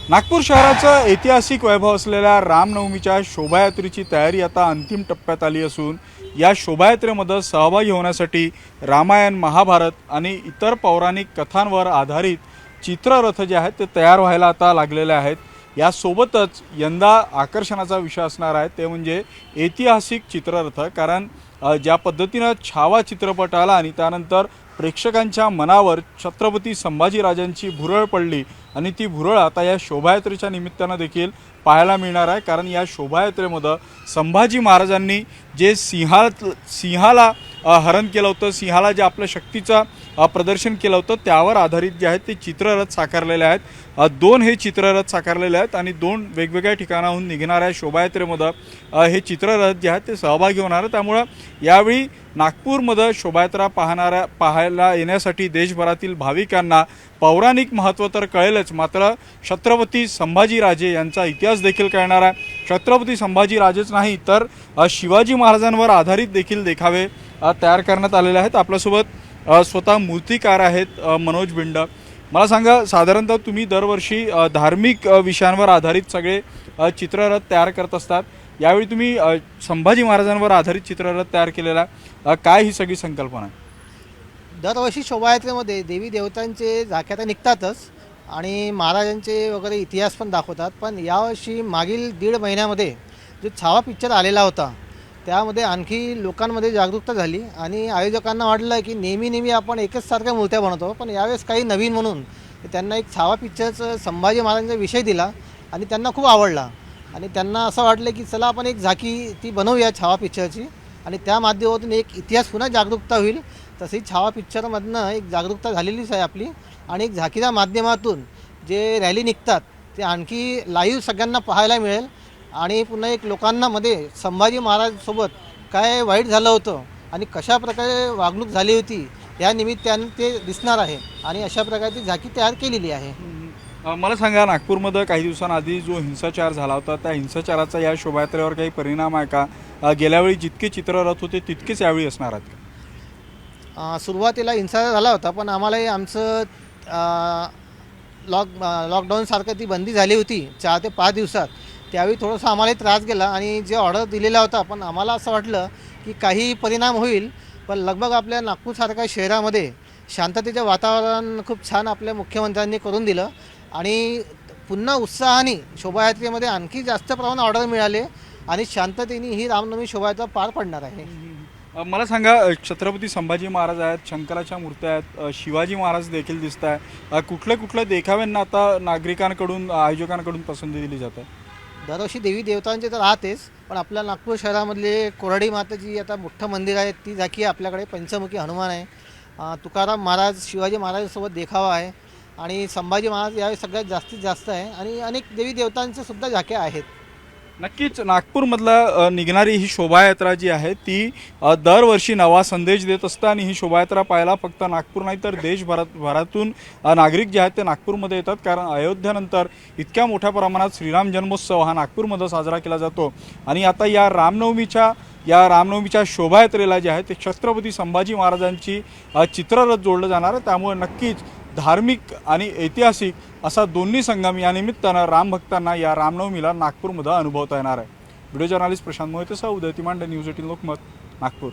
नागपूर शहराचं ऐतिहासिक वैभव असलेल्या रामनवमीच्या शोभायात्रेची तयारी आता अंतिम टप्प्यात आली असून या शोभायात्रेमध्ये सहभागी होण्यासाठी रामायण, महाभारत आणि इतर पौराणिक कथांवर आधारित चित्ररथ जे आहेत ते तयार व्हायला आता लागलेले आहेत। यासोबतच यंदा आकर्षणाचा विषय असणार आहे ते म्हणजे ऐतिहासिक चित्ररथ। कारण ज्या पद्धतीने छावा चित्रपट आला आणि त्यानंतर प्रेक्षकांच्या मनावर छत्रपती संभाजीराजांची भुरळ पडली आणि ती भुरळ आता या शोभायात्रेच्या निमित्तानं देखील पाहायला मिळणार आहे। कारण या शोभायात्रेमध्ये संभाजी महाराजांनी जे सिंहाला हरण केलं होतं, सिंहाला जे आपल्या शक्तीचं प्रदर्शन केलं होतं त्यावर आधारित जे आहेत ते चित्ररथ साकारलेले आहेत। दोन हे चित्ररथ साकारलेले आहेत आणि दोन वेगवेगळ्या ठिकाणाहून निघणाऱ्या शोभायात्रेमध्ये हे चित्ररथ जे आहेत ते सहभागी होणार आहेत। त्यामुळे यावेळी नागपूरमध्ये शोभायात्रा पाहायला येण्यासाठी देशभरातील भाविकांना पौराणिक महत्त्व तर कळेलच, मात्र छत्रपती संभाजीराजे यांचा इतिहास देखील कळणार आहे। छत्रपती संभाजीराजेच नाही तर शिवाजी महाराजांवर आधारित देखील देखावे तयार करण्यात आलेले आहेत। आपल्यासोबत स्वतः मूर्तिकार आहेत मनोज बिंड। मला सांगा, साधारणतः तुम्ही दरवर्षी धार्मिक विषयांवर आधारित सगळे चित्ररथ तयार करत असतात, यावेळी तुम्ही संभाजी महाराजांवर आधारित चित्ररथ तयार केलेला, काय ही सगळी संकल्पना आहे? दरवर्षी शोभायात्रेमध्ये देवी देवतांचे झाक्या तर निघतातच आणि महाराजांचे वगैरे इतिहास पण दाखवतात। पण यावर्षी मागील 1.5 महिन्यामध्ये जो छावा पिक्चर आलेला होता त्यामध्ये आणखी लोकांमध्ये जागरूकता झाली आणि आयोजकांना वाटलं की नेहमी आपण एकच सारख्या मूर्त्या बनवतो, पण यावेळेस काही नवीन म्हणून त्यांना एक छावा पिक्चरचं संभाजी महाराजांचा विषय दिला आणि त्यांना खूप आवडला आणि त्यांना असं वाटलं की चला आपण एक झाकी ती बनवूया छावा पिक्चरची आणि त्या माध्यमातून एक इतिहास पुन्हा जागरूकता होईल। तशी छावा पिक्चरमधनं एक जागरूकता झालेलीच आहे आपली आणि एक झाकीच्या माध्यमातून जे रॅली निघतात ते आणखी लाईव्ह सगळ्यांना पाहायला मिळेल आणि पुन्हा एक लोकांना मध्ये संभाजी महाराजसोबत काय वाईट झालं होतं आणि कशा प्रकारे वागणूक झाली होती या निमित्ताने ते दिसणार आहे आणि अशा प्रकारची झाकी तयार केलेली आहे। मला सांगा, नागपूरमध्ये काही दिवसांआधी जो हिंसाचार झाला होता त्या हिंसाचाराचा या शोभायात्रेवर काही परिणाम आहे का? गेल्यावेळी जितके चित्ररथ होते तितकेच यावेळी असणार आहेत का? सुरुवातीला हिंसाचार झाला होता, पण आम्हालाही आमचं लॉकडाऊनसारखं ती बंदी झाली होती 4 ते 5 दिवसात, त्यावेळी थोडंसं आम्हालाही त्रास गेला आणि जे ऑर्डर दिलेला होता पण आम्हाला असं वाटलं की काही परिणाम होईल, पण लगभग आपल्या नागपूरसारख्या शहरामध्ये शांततेचं वातावरण खूप छान आपल्या मुख्यमंत्र्यांनी करून दिलं आणि पुन्हा उत्साहाने शोभायात्रेमध्ये आणखी जास्त प्रमाणात ऑर्डर मिळाले आणि शांततेने ही रामनवमी शोभायात्रा पार पडणार आहे। मला सांगा, छत्रपती संभाजी महाराज आहेत, शंकराच्या मूर्त्या आहेत, शिवाजी महाराज देखील दिसत आहे, कुठल्या देखाव्यांना आता नागरिकांकडून आयोजकांकडून पसंती दिली जाते? दरवर्षी देवी देवतांचे तर राहतेच, पण आपल्या नागपूर शहरामधले कोराडी माताजी आता मोठं मंदिर आहे, ती झाकी आहे आपल्याकडे, पंचमुखी हनुमान आहे, तुकाराम महाराज शिवाजी महाराजांसोबत देखावा आहे आणि संभाजी महाराज यावेळी सगळ्यात जास्तीत जास्त आहे आणि अनेक देवी देवतांचे सुद्धा झाक्या आहेत। नक्कीच नागपूरमधला निघणारी ही शोभायात्रा जी आहे ती दरवर्षी नवा संदेश देत असते आणि ही शोभायात्रा पाहायला फक्त नागपूर नाही तर देशभरातून नागरिक जे आहेत ते नागपूरमध्ये येतात। कारण अयोध्येनंतर इतक्या मोठ्या प्रमाणात श्रीराम जन्मोत्सव हा नागपूरमध्ये साजरा केला जातो आणि आता या रामनवमीच्या शोभायात्रेला जे आहे ते छत्रपती संभाजी महाराजांची चित्ररथ जोडलं जाणार आहे। त्यामुळे नक्कीच धार्मिक आणि ऐतिहासिक असा दोन्ही संगम या निमित्तानं रामभक्तांना या रामनवमीला नागपूरमध्ये अनुभवता येणार आहे। व्हिडिओ जर्नलिस्ट प्रशांत मोहितेसह उदय तिमांडे, न्यूज 18 लोकमत, नागपूर।